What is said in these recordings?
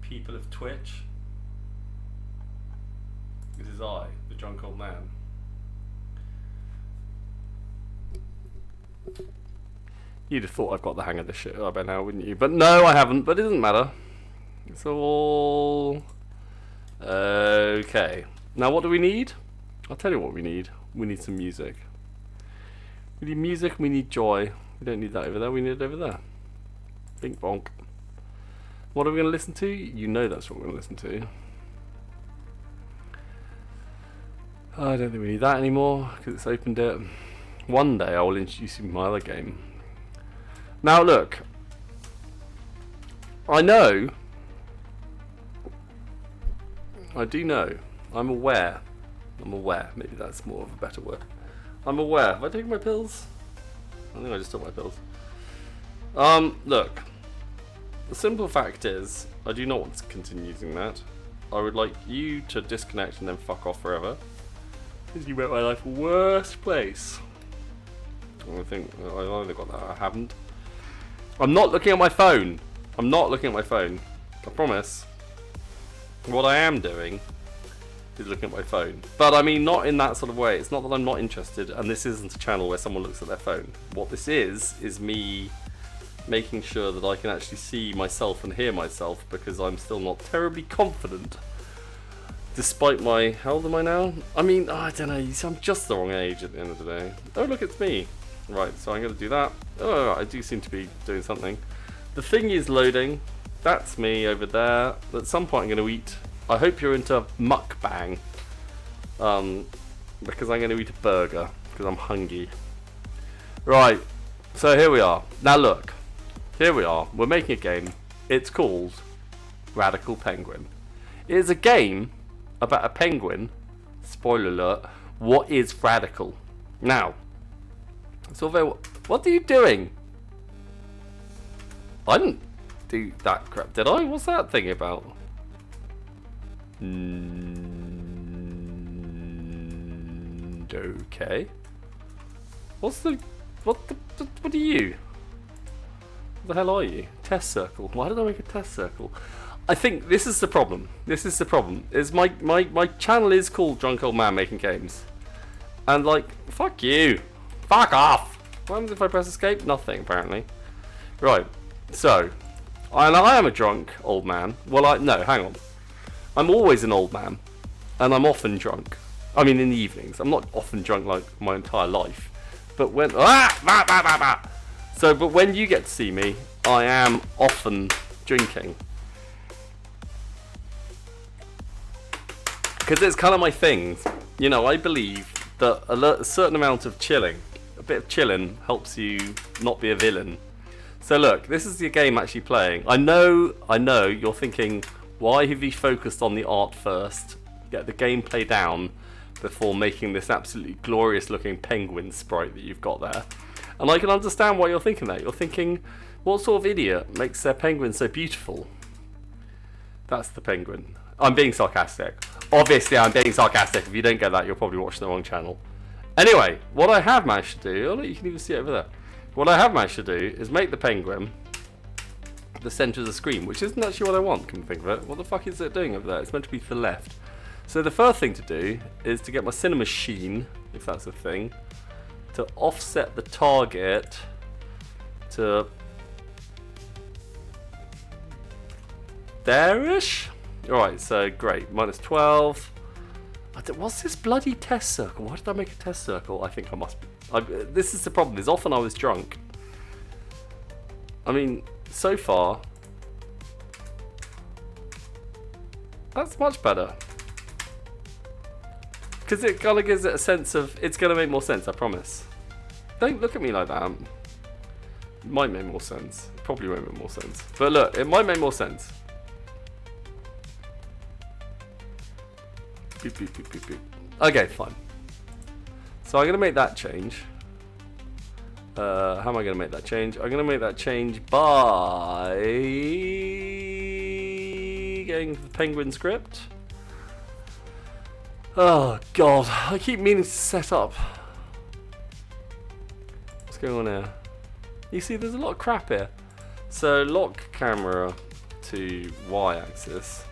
people of Twitch. This is I, the drunk old man. You'd have thought I've got the hang of this shit by now, wouldn't you? But no, I haven't, but it doesn't matter. It's all... okay. Now what do we need? I'll tell you what we need. We need some music. We need music, we need joy. We don't need that over there, we need it over there. Bink bonk. What are we going to listen to? You know that's what we're going to listen to. I don't think we need that anymore, because it's opened it. One day I will introduce you to my other game. Now look. I know. I do know. I'm aware. Maybe that's more of a better word. I'm aware. Have I taken my pills? I think I just took my pills. Look. The simple fact is, I do not want to continue using that. I would like you to disconnect and then fuck off forever. Because you make my life a worse place. I think I've either got that or I haven't. I'm not looking at my phone. I'm not looking at my phone. I promise. What I am doing is looking at my phone. But I mean, not in that sort of way. It's not that I'm not interested, and this isn't a channel where someone looks at their phone. What this is me making sure that I can actually see myself and hear myself, because I'm still not terribly confident. Despite my... How old am I now? I mean, I don't know. I'm just the wrong age at the end of the day. Oh, look, it's me. Right, so I'm going to do that. Oh, I do seem to be doing something. The thing is loading. That's me over there. At some point I'm going to eat... I hope you're into mukbang. Because I'm going to eat a burger. Because I'm hungry. Right, so here we are. Now look. Here we are. We're making a game. It's called Radical Penguin. It is a game about a penguin. Spoiler alert. What is radical? Now, Silvio, what are you doing? I didn't do that crap, did I? What's that thing about? Okay. What are you? What the hell are you? Test circle. Why did I make a test circle? I think this is the problem. This is the problem. Is my channel is called Drunk Old Man Making Games. And like, fuck you. Fuck off. What happens if I press escape? Nothing, apparently. Right. So, I am a drunk old man. Well, no, hang on. I'm always an old man. And I'm often drunk. I mean, in the evenings. I'm not often drunk like my entire life. But when... So, but when you get to see me, I am often drinking. Because it's kind of my thing. You know, I believe that a certain amount of chilling, a bit of chilling, helps you not be a villain. So look, this is the game actually playing. I know, you're thinking, why have you focused on the art first? Get the gameplay down before making this absolutely glorious looking penguin sprite that you've got there. And I can understand why you're thinking that. You're thinking, what sort of idiot makes their penguin so beautiful? That's the penguin. I'm being sarcastic. Obviously I'm being sarcastic. If you don't get that, you're probably watching the wrong channel. Anyway, what I have managed to do, oh look, you can even see it over there. What I have managed to do is make the penguin the centre of the screen, which isn't actually what I want, can you think of it. What the fuck is it doing over there? It's meant to be to the left. So the first thing to do is to get my cinema machine, if that's a thing, to offset the target to there-ish. Alright, so great, minus 12. What's this bloody test circle? Why did I make a test circle? I think I must be... this is the problem, is often I was drunk. I mean, so far... That's much better. Because it kind of gives it a sense of... It's going to make more sense, I promise. Don't look at me like that. It might make more sense. It probably won't make more sense. But look, it might make more sense. Beep, beep, beep, beep, beep. Okay, fine. So I'm going to make that change. How am I going to make that change? I'm going to make that change by getting the penguin script. Oh god, I keep meaning to set up. What's going on here? You see, there's a lot of crap here. So lock camera to y-axis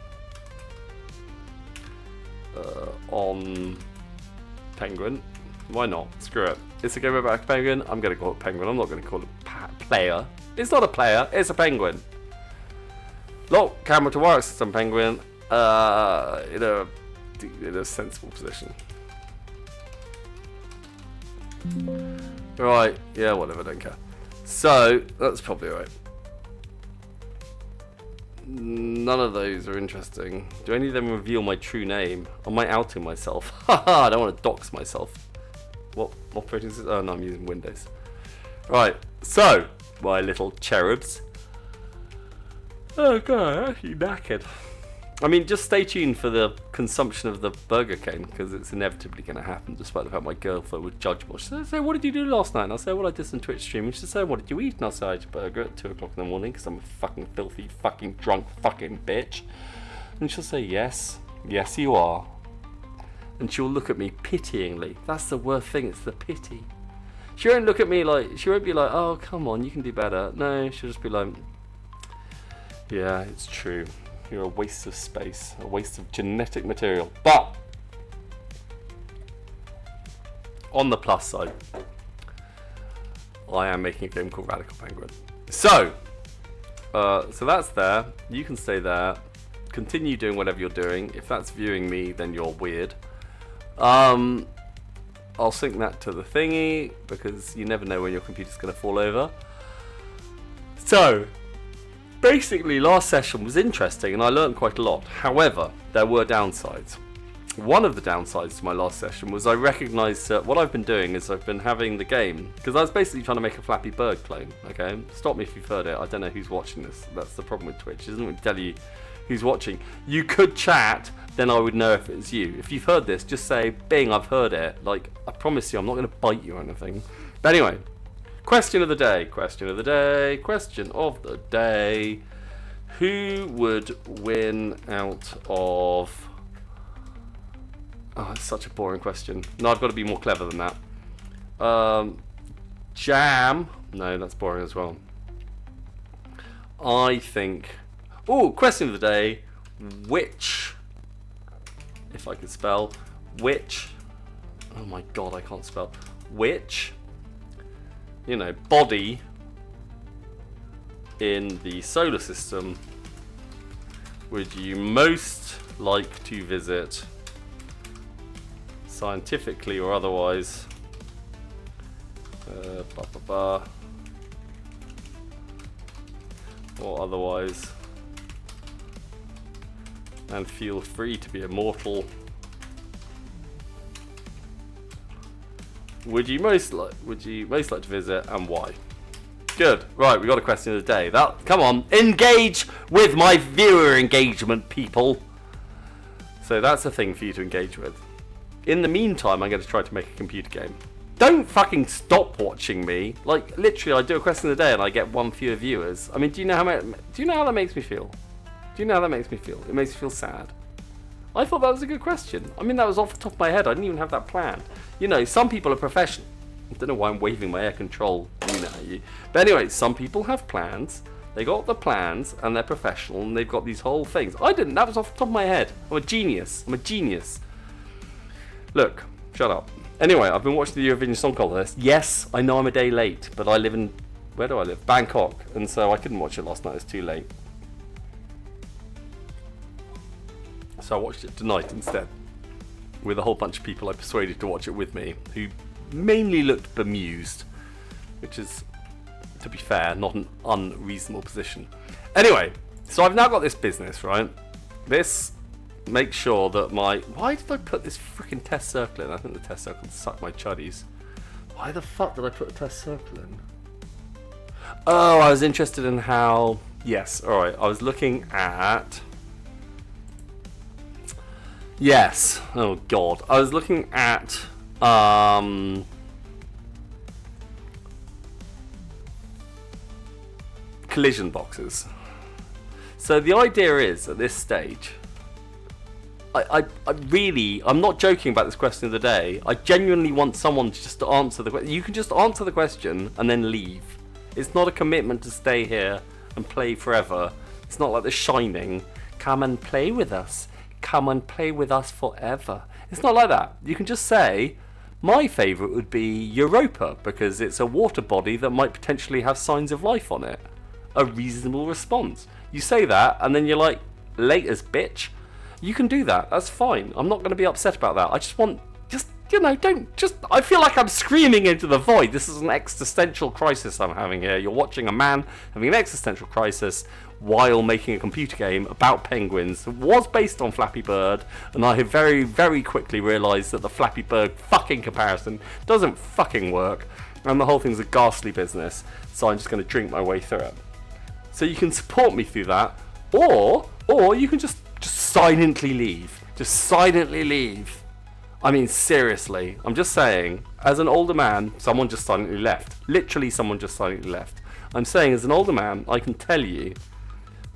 on Penguin. Why not? Screw it. It's a game about a penguin. I'm going to call it Penguin. I'm not going to call it player. It's not a player. It's a penguin. Lock camera to y-axis on Penguin in a sensible position. Right. Yeah, whatever. Don't care. So, that's probably right. None of those are interesting. Do any of them reveal my true name? Am I outing myself? Haha, I don't want to dox myself. What operating system? Oh no, I'm using Windows. Right, so, my little cherubs. Oh god, I'm actually knackered. I mean, just stay tuned for the consumption of the Burger King, because it's inevitably going to happen, despite the fact my girlfriend would judge me. She'll say, what did you do last night? And I'll say, well, I did some Twitch streaming. She'll say, what did you eat? And I'll say, I ate a burger at 2 o'clock in the morning, because I'm a fucking filthy, fucking drunk, fucking bitch. And she'll say, yes. Yes, you are. And she'll look at me pityingly. That's the worst thing, it's the pity. She won't look at me like, she won't be like, oh, come on, you can do better. No, she'll just be like, yeah, it's true. You're a waste of space, a waste of genetic material. But on the plus side, I am making a game called Radical Penguin. So that's there. You can stay there. Continue doing whatever you're doing. If that's viewing me, then you're weird. I'll sync that to the thingy because you never know when your computer's going to fall over. So basically, last session was interesting and I learned quite a lot. However, there were downsides. One of the downsides to my last session was I recognised that what I've been doing is I've been having the game, because I was basically trying to make a Flappy Bird clone, okay? Stop me if you've heard it, I don't know who's watching this. That's the problem with Twitch, it doesn't really tell you who's watching. You could chat, then I would know if it's you. If you've heard this, just say, Bing, I've heard it. Like, I promise you, I'm not going to bite you or anything. But anyway. Question of the day, question of the day, question of the day. Who would win out of... Oh, it's such a boring question. No, I've got to be more clever than that. Jam. No, that's boring as well. I think... Oh, question of the day. Which... If I could spell. Which... Oh my god, I can't spell. Which... You know, body in the solar system would you most like to visit, scientifically or otherwise, or otherwise, and feel free to be immortal. Would you most like to visit, and why? Good. Right, we got a question of the day. Come on, engage with my viewer engagement, people. So that's a thing for you to engage with. In the meantime, I'm going to try to make a computer game. Don't fucking stop watching me. Like, literally, I do a question of the day and I get one fewer viewers. I mean, do you know how that makes me feel? Do you know how that makes me feel? It makes me feel sad. I thought that was a good question. I mean, that was off the top of my head. I didn't even have that planned. You know, some people are professional. I don't know why I'm waving my air control unit at you. But anyway, some people have plans. They got the plans and they're professional and they've got these whole things. I didn't. That was off the top of my head. I'm a genius. I'm a genius. Look, shut up. Anyway, I've been watching the Eurovision Song Contest. Yes, I know I'm a day late, but I live in... Where do I live? Bangkok. And so I couldn't watch it last night. It's too late. So I watched it tonight instead, with a whole bunch of people I persuaded to watch it with me, who mainly looked bemused, which is, to be fair, not an unreasonable position. Anyway, so I've now got this business, right? This makes sure that my... Why did I put this freaking test circle in? I think the test circle sucked my chuddies. Why the fuck did I put a test circle in? Oh, I was interested in how... Yes, alright, I was looking at... Yes. Oh god. I was looking at collision boxes. So the idea is at this stage, I'm not joking about this question of the day. I genuinely want someone to just answer the question. You can just answer the question and then leave. It's not a commitment to stay here and play forever. It's not like The Shining. Come and play with us. Come and play with us forever. It's not like that. You can just say, my favourite would be Europa, because it's a water body that might potentially have signs of life on it. A reasonable response. You say that, and then you're like, laters, bitch. You can do that. That's fine. I'm not going to be upset about that. I just want, I feel like I'm screaming into the void. This is an existential crisis I'm having here. You're watching a man having an existential crisis while making a computer game about penguins. It was based on Flappy Bird, and I have very, very quickly realised that the Flappy Bird fucking comparison doesn't fucking work, and the whole thing's a ghastly business, so I'm just going to drink my way through it. So you can support me through that, or you can just silently leave. Just silently leave. I mean, seriously, I'm just saying, as an older man, someone just silently left. Literally, someone just silently left. I'm saying, as an older man, I can tell you,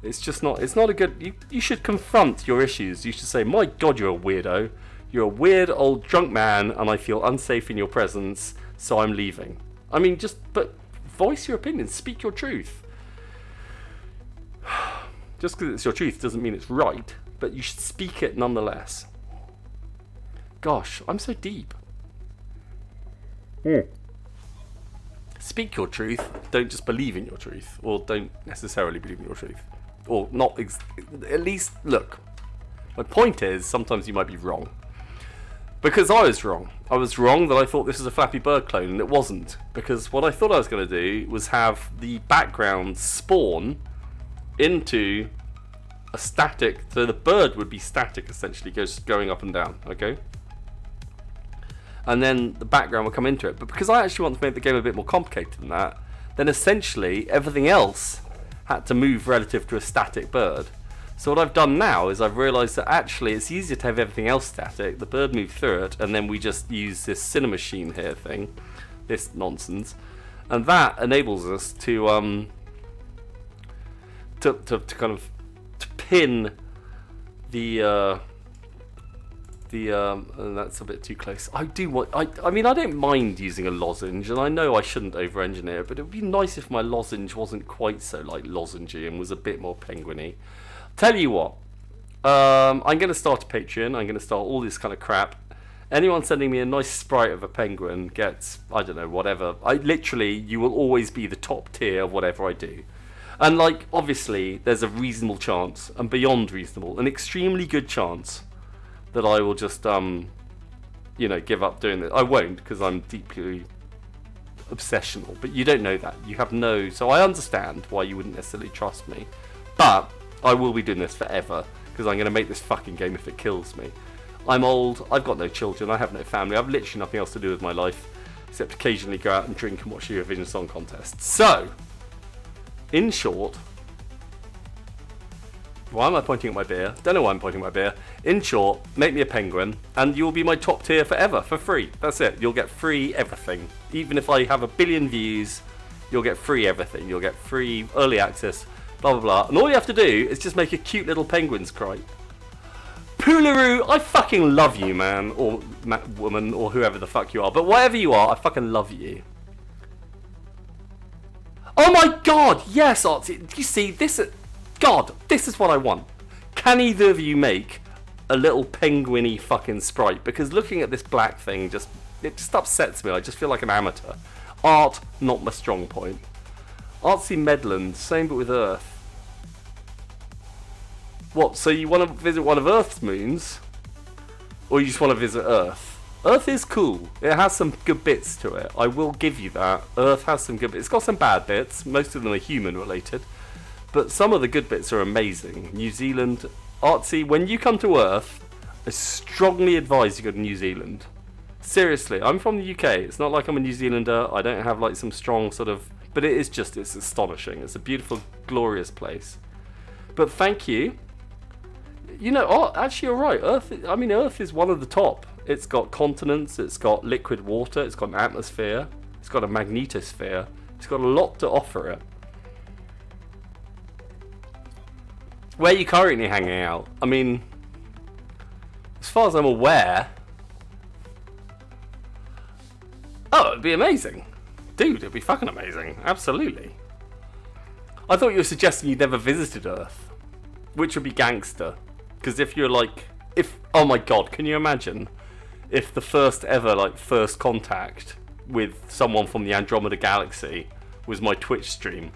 it's not a good, you should confront your issues. You should say, my God, you're a weirdo. You're a weird old drunk man, and I feel unsafe in your presence, so I'm leaving. I mean, but voice your opinion, speak your truth. Just because it's your truth doesn't mean it's right, but you should speak it nonetheless. Gosh, I'm so deep. Speak your truth, don't just believe in your truth, or don't necessarily believe in your truth. Or not, at least, look, my point is, sometimes you might be wrong. Because I was wrong. I was wrong that I thought this was a Flappy Bird clone, and it wasn't. Because what I thought I was going to do was have the background spawn into a static, so the bird would be static essentially, going up and down, okay? And then the background will come into it. But because I actually want to make the game a bit more complicated than that, then essentially everything else had to move relative to a static bird. So what I've done now is I've realised that actually it's easier to have everything else static, the bird move through it, and then we just use this Cinemachine here thing, this nonsense, and that enables us to kind of pin the that's a bit too close. I mean, I don't mind using a lozenge, and I know I shouldn't over-engineer it, but it would be nice if my lozenge wasn't quite so like lozengey and was a bit more penguiny. Tell you what, I'm going to start a Patreon. I'm going to start all this kind of crap. Anyone sending me a nice sprite of a penguin gets, I don't know, whatever. You will always be the top tier of whatever I do. And like, obviously, there's a reasonable chance, and beyond reasonable, an extremely good chance that I will just, give up doing this. I won't, because I'm deeply obsessional. But you don't know that. You have no... So I understand why you wouldn't necessarily trust me. But I will be doing this forever, because I'm going to make this fucking game if it kills me. I'm old. I've got no children. I have no family. I've literally nothing else to do with my life, except occasionally go out and drink and watch Eurovision Song Contest. So, in short... Why am I pointing at my beer? Don't know why I'm pointing at my beer. In short, make me a penguin, and you'll be my top tier forever, for free. That's it. You'll get free everything. Even if I have 1 billion views, you'll get free everything. You'll get free early access, blah, blah, blah. And all you have to do is just make a cute little penguin sprite. Poolaroo, I fucking love you, man. Or woman, or whoever the fuck you are. But whatever you are, I fucking love you. Oh my God, yes, Artsy. You see, this... God, this is what I want. Can either of you make a little penguin-y fucking sprite? Because looking at this black thing, it just upsets me. I just feel like an amateur. Art, not my strong point. Artsy Medland, same but with Earth. What, so you want to visit one of Earth's moons? Or you just want to visit Earth? Earth is cool. It has some good bits to it. I will give you that. Earth has some good bits. It's got some bad bits. Most of them are human-related. But some of the good bits are amazing. New Zealand, Artsy, when you come to Earth, I strongly advise you go to New Zealand. Seriously, I'm from the UK. It's not like I'm a New Zealander. I don't have like some strong sort of... But it's astonishing. It's a beautiful, glorious place. But thank you. You know, actually you're right. Earth is one of the top. It's got continents, it's got liquid water, it's got an atmosphere, it's got a magnetosphere. It's got a lot to offer it. Where are you currently hanging out? I mean, as far as I'm aware... Oh, it'd be amazing. Dude, it'd be fucking amazing. Absolutely. I thought you were suggesting you'd never visited Earth, which would be gangster. Because if you're like, oh my god, can you imagine if the first ever like first contact with someone from the Andromeda Galaxy was my Twitch stream?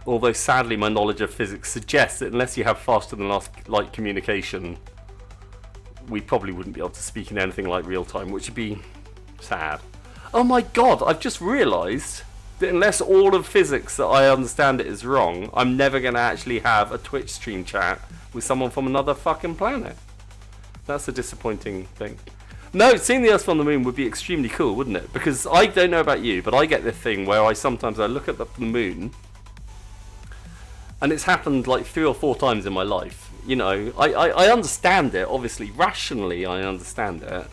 Although sadly my knowledge of physics suggests that unless you have faster than light communication, we probably wouldn't be able to speak in anything like real time, which would be sad. Oh my god, I've just realised that unless all of physics that I understand it is wrong, I'm never going to actually have a Twitch stream chat with someone from another fucking planet. That's a disappointing thing. No, seeing the Earth from the moon would be extremely cool, wouldn't it? Because I don't know about you, but I get this thing where I look at the moon, and it's happened like 3 or 4 times in my life. You know, I understand it, obviously, rationally I understand it,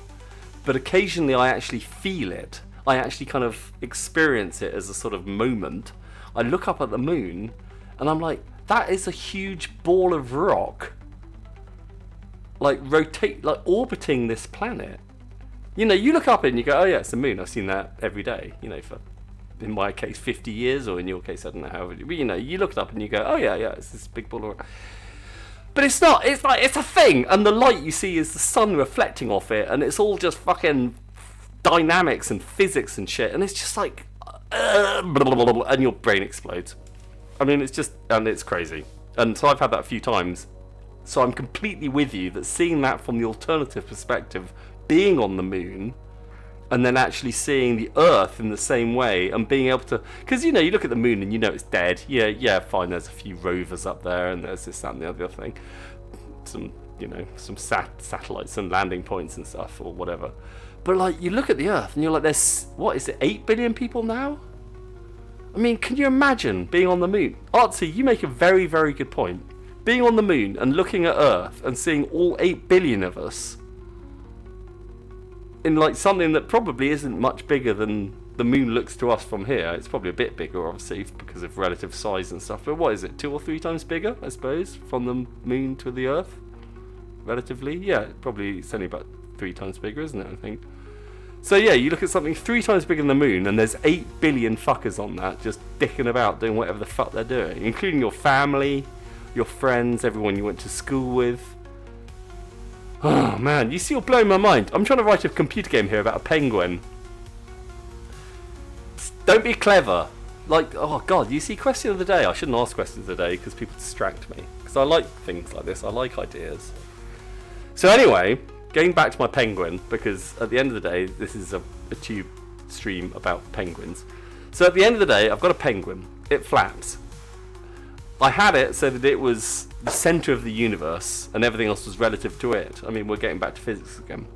but occasionally I actually feel it. I actually kind of experience it as a sort of moment. I look up at the moon, and I'm like, that is a huge ball of rock, like orbiting this planet. You know, you look up and you go, oh yeah, it's the moon. I've seen that every day. You know, for in my case 50 years, or in your case I don't know how. But you know, you look it up and you go, oh yeah, it's this big ball of rock. But it's not. It's like it's a thing, and the light you see is the sun reflecting off it, and it's all just fucking dynamics and physics and shit, and it's just like, and your brain explodes. I mean, it's just, and it's crazy. And so I've had that a few times. So I'm completely with you that seeing that from the alternative perspective, being on the moon, and then actually seeing the Earth in the same way, and being able to, because you know, you look at the moon and you know it's dead. Yeah, fine. There's a few rovers up there, and there's this, that, and the other thing. Some satellites and landing points and stuff, or whatever. But like, you look at the Earth and you're like, there's, what is it, 8 billion people now? I mean, can you imagine being on the moon? Artsy, you make a very, very good point. Being on the moon and looking at Earth and seeing all 8 billion of us in like something that probably isn't much bigger than the moon looks to us from here. It's probably a bit bigger, obviously, because of relative size and stuff. But what is it, 2 or 3 times bigger, I suppose, from the moon to the Earth? Relatively? Yeah, probably it's only about 3 times bigger, isn't it, I think? So yeah, you look at something 3 times bigger than the moon, and there's 8 billion fuckers on that, just dicking about, doing whatever the fuck they're doing, including your family, your friends, everyone you went to school with. Oh man, you see, you're blowing my mind. I'm trying to write a computer game here about a penguin. Don't be clever. Like, oh god, you see, question of the day. I shouldn't ask questions of the day because people distract me. Because I like things like this. I like ideas. So anyway, going back to my penguin, because at the end of the day, this is a tube stream about penguins. So at the end of the day, I've got a penguin. It flaps. I had it so that it was the centre of the universe and everything else was relative to it. I mean, we're getting back to physics again.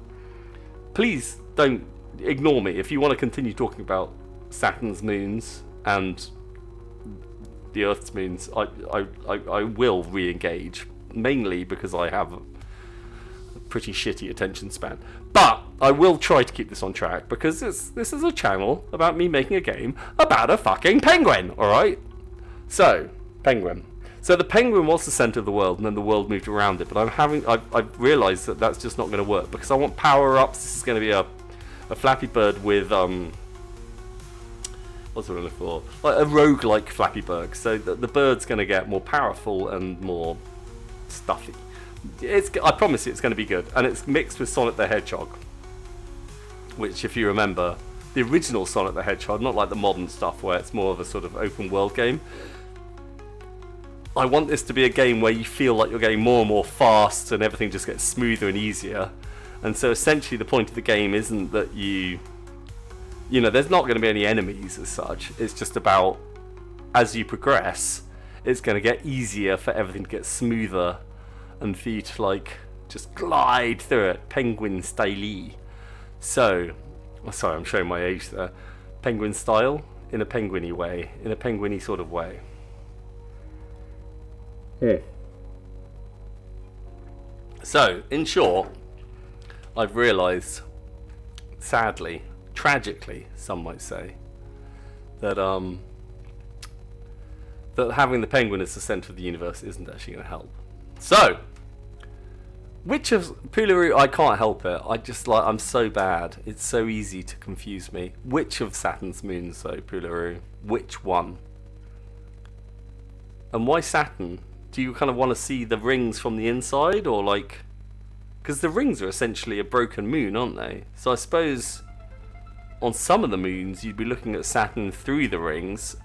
Please don't ignore me. If you want to continue talking about Saturn's moons and the Earth's moons, I will re-engage. Mainly because I have a pretty shitty attention span. But I will try to keep this on track because this is a channel about me making a game about a fucking penguin, alright? So, penguin. So the penguin was the centre of the world, and then the world moved around it. But I've realised that that's just not going to work because I want power-ups. This is going to be a Flappy Bird with what's it looking for? Like a roguelike Flappy Bird. So the bird's going to get more powerful and more stuffy. I promise you, it's going to be good, and it's mixed with Sonic the Hedgehog, which, if you remember, the original Sonic the Hedgehog, not like the modern stuff where it's more of a sort of open world game. I want this to be a game where you feel like you're getting more and more fast and everything just gets smoother and easier. And so essentially the point of the game isn't that you know, there's not going to be any enemies as such. It's just about, as you progress, it's going to get easier for everything to get smoother and for you to like just glide through it, penguin style. So, sorry, I'm showing my age there. Penguin style, in a penguiny way, in a penguiny sort of way. So, in short, I've realised, sadly, tragically, some might say, that that having the penguin as the centre of the universe isn't actually going to help. So, which of Poolaroo? I can't help it. I'm so bad. It's so easy to confuse me. Which of Saturn's moons, though, Poolaroo? Which one? And why Saturn? Do you kind of want to see the rings from the inside, or like... Because the rings are essentially a broken moon, aren't they? So I suppose on some of the moons you'd be looking at Saturn through the rings,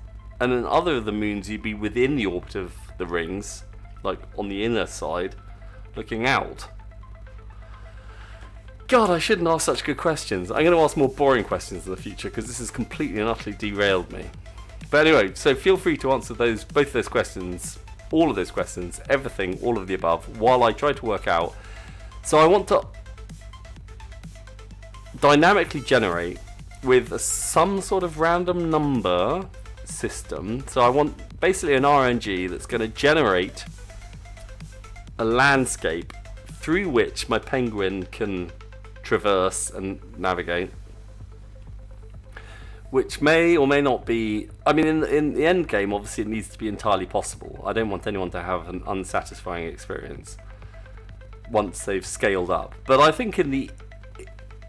and on other of the moons you'd be within the orbit of the rings, like on the inner side, looking out. God, I shouldn't ask such good questions. I'm going to ask more boring questions in the future, because this has completely and utterly derailed me. But anyway, so feel free to answer both those questions, all of those questions, everything, all of the above, while I try to work out. So I want to dynamically generate with some sort of random number system. So I want basically an RNG that's going to generate a landscape through which my penguin can traverse and navigate, which may or may not be... I mean, in the end game, obviously it needs to be entirely possible. I don't want anyone to have an unsatisfying experience once they've scaled up. But I think in the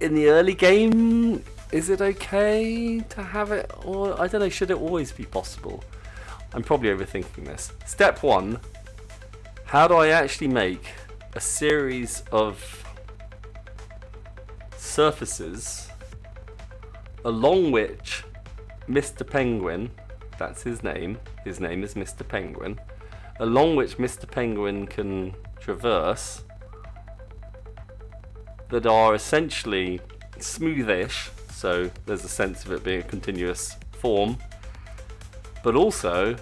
early game, is it okay to have it? Or, I don't know, should it always be possible? I'm probably overthinking this. Step 1, how do I actually make a series of surfaces along which Mr. Penguin, that's his name is Mr. Penguin, along which Mr. Penguin can traverse, that are essentially smoothish, so there's a sense of it being a continuous form, but also,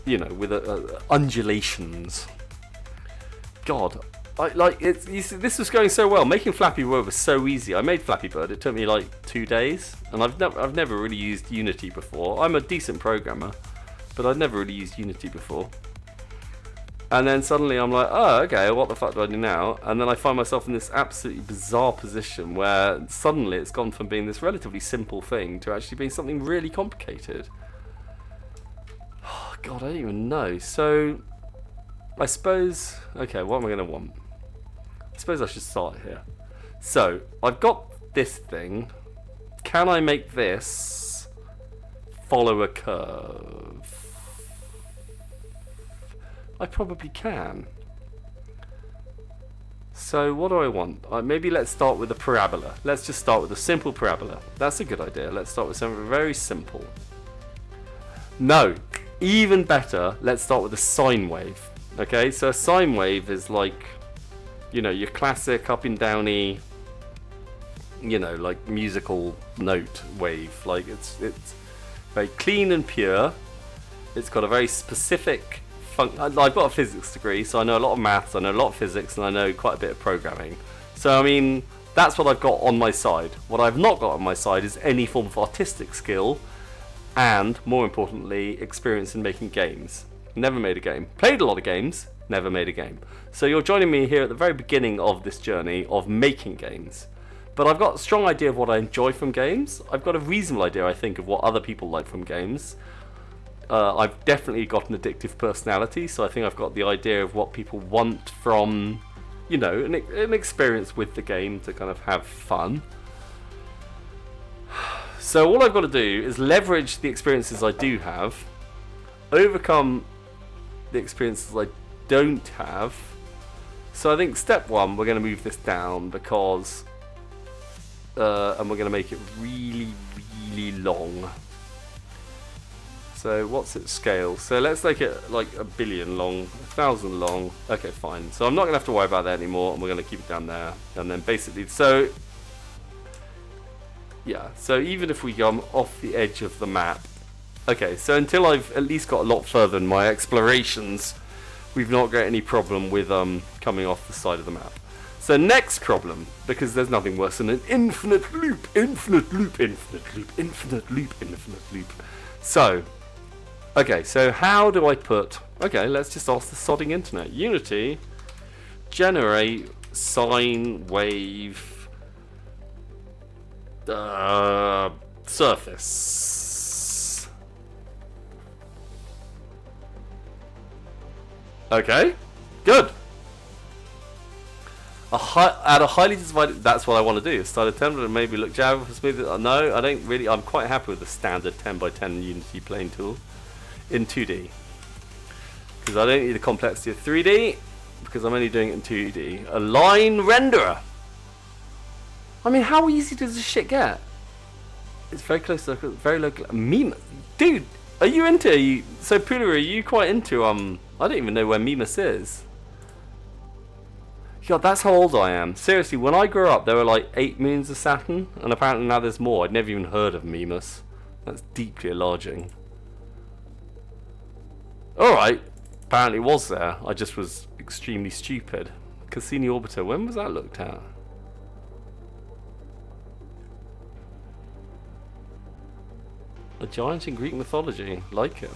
you know, with undulations. God, you see, this was going so well. Making Flappy Bird was so easy. I made Flappy Bird. It took me like 2 days, and I've never really used Unity before. I'm a decent programmer, but I'd never really used Unity before. And then suddenly I'm like, oh, okay, what the fuck do I do now? And then I find myself in this absolutely bizarre position where suddenly it's gone from being this relatively simple thing to actually being something really complicated. Oh, God, I don't even know. So, I suppose... Okay, what am I going to want? I suppose I should start here. So, I've got this thing. Can I make this follow a curve? I probably can. So what do I want? Maybe let's start with a parabola. Let's just start with a simple parabola. That's a good idea. Let's start with something very simple. No, even better, let's start with a sine wave. Okay, so a sine wave is like, you know, your classic up and downy, you know, like musical note wave. Like it's very clean and pure. It's got a very specific I've got a physics degree, so I know a lot of maths, I know a lot of physics, and I know quite a bit of programming. So, I mean, that's what I've got on my side. What I've not got on my side is any form of artistic skill, and, more importantly, experience in making games. Never made a game. Played a lot of games, never made a game. So you're joining me here at the very beginning of this journey of making games. But I've got a strong idea of what I enjoy from games. I've got a reasonable idea, I think, of what other people like from games. I've definitely got an addictive personality, so I think I've got the idea of what people want from, you know, an experience with the game to kind of have fun. So all I've got to do is leverage the experiences I do have, overcome the experiences I don't have. So I think step 1, we're going to move this down because, and we're going to make it really, really long. So what's its scale? So let's make it like 1 billion long, 1,000 long. Okay, fine. So I'm not going to have to worry about that anymore, and we're going to keep it down there. And then basically, so yeah. So even if we come off the edge of the map, okay. So until I've at least got a lot further in my explorations, we've not got any problem with coming off the side of the map. So next problem, because there's nothing worse than an infinite loop, infinite loop, infinite loop, infinite loop, infinite loop. So. Okay, so how do I put... Okay, let's just ask the sodding internet. Unity, generate sine wave surface. Okay, good. Add a highly divided... That's what I want to do. Start a template and maybe look Java for smooth. No, I don't really... I'm quite happy with the standard 10x10 Unity plane tool. in 2D. Because I don't need the complexity of 3D, because I'm only doing it in 2D. A line renderer. I mean, how easy does this shit get? It's very close to very local. Meme, dude, are you into? So Pula, are you quite into? I don't even know where Mimas is. God, that's how old I am. Seriously, when I grew up, there were like 8 moons of Saturn, and apparently now there's more. I'd never even heard of Mimas. That's deeply enlarging. Alright, apparently it was there. I just was extremely stupid. Cassini Orbiter, when was that looked at? A giant in Greek mythology. Like it.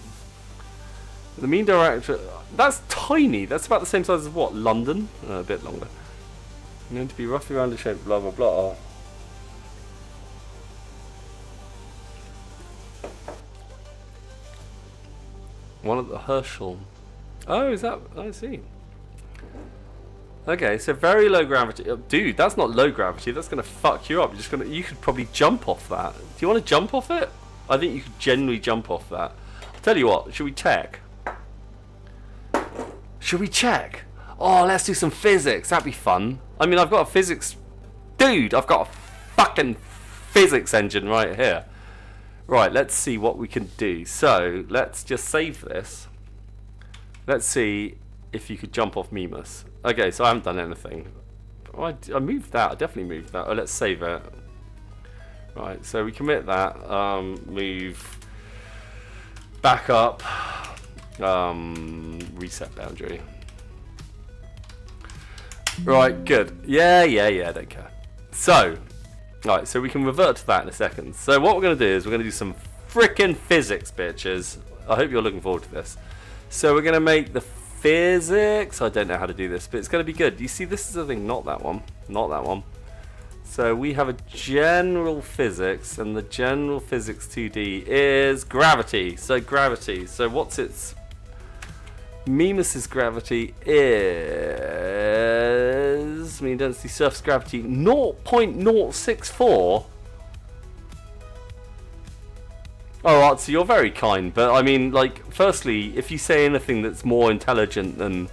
The mean diameter, that's tiny. That's about the same size as what? London? A bit longer. Known to be roughly rounded shape, blah blah blah. One of the Herschel. Oh, is that? I see. Okay, so very low gravity. Dude, that's not low gravity. That's gonna fuck you up. You could probably jump off that. Do you want to jump off it? I think you could genuinely jump off that. I'll tell you what. Should we check? Should we check? Oh, let's do some physics. That'd be fun. I mean, I've got a physics... Dude, I've got a fucking physics engine right here. Right, let's see what we can do. So, let's just save this. Let's see if you could jump off Mimas. Okay, so I haven't done anything. Oh, I moved that. I definitely moved that. Oh, let's save it. Right, so we commit that. Move back up. Reset boundary. Right, good. Yeah, don't care. So, right, so we can revert to that in a second. So what we're going to do is we're going to do some frickin' physics, bitches. I hope you're looking forward to this. So we're going to make the physics. I don't know how to do this, but it's going to be good. You see, this is the thing, not that one. Not that one. So we have a general physics, and the general physics 2D is gravity. So gravity. So what's its... Mimas's gravity is mean density surface gravity 0.064. Alright, so you're very kind, but I mean, like, firstly, if you say anything that's more intelligent than